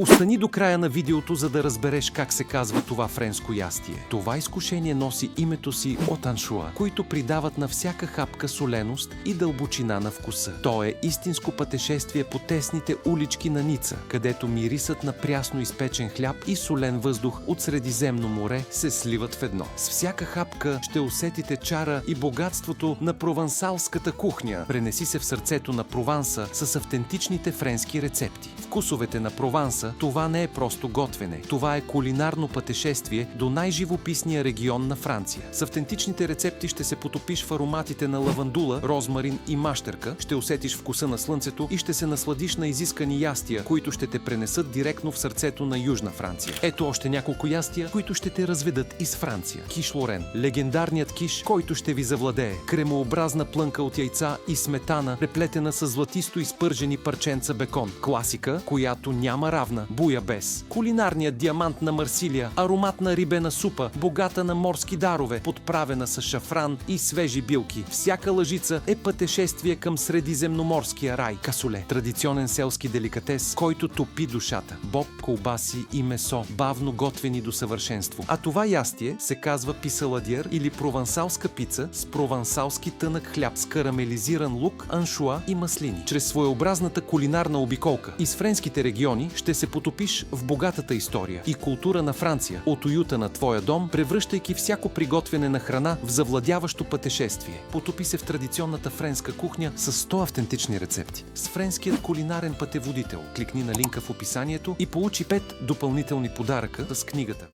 Остани до края на видеото, за да разбереш как се казва това френско ястие. Това изкушение носи името си от аншуа, които придават на всяка хапка соленост и дълбочина на вкуса. То е истинско пътешествие по тесните улички на Ница, където мирисът на прясно изпечен хляб и солен въздух от Средиземно море се сливат в едно. С всяка хапка ще усетите чара и богатството на провансалската кухня. Пренеси се в сърцето на Прованса с автентичните френски рецепти. Вкусовете на Прованса – това не е просто готвене. Това е кулинарно пътешествие до най-живописния регион на Франция. С автентичните рецепти ще се потопиш в ароматите на лавандула, розмарин и мащерка, ще усетиш вкуса на слънцето и ще се насладиш на изискани ястия, които ще те пренесат директно в сърцето на Южна Франция. Ето още няколко ястия, които ще те разведат из Франция. Киш Лорен – легендарният киш, който ще ви завладее. Кремообразна плънка от яйца и сметана, преплетена с златисто изпържени парченца бекон. Класика, която няма равна. Буябес – кулинарният диамант на Марсилия, ароматна рибена супа, богата на морски дарове, подправена с шафран и свежи билки. Всяка лъжица е пътешествие към средиземноморския рай. Касоле – традиционен селски деликатес, който топи душата. Боб, колбаси и месо, бавно готвени до съвършенство. А това ястие се казва писаладиер или провансалска пица с провансалски тънък хляб с карамелизиран лук, аншуа и маслини. Чрез своеобразната кулинарна обиколка из френските региони ще се потопиш в богатата история и култура на Франция, от уюта на твоя дом, превръщайки всяко приготвяне на храна в завладяващо пътешествие. Потопи се в традиционната френска кухня с 100 автентични рецепти. С френският кулинарен пътеводител. Кликни на линка в описанието и получи 5 допълнителни подаръка с книгата.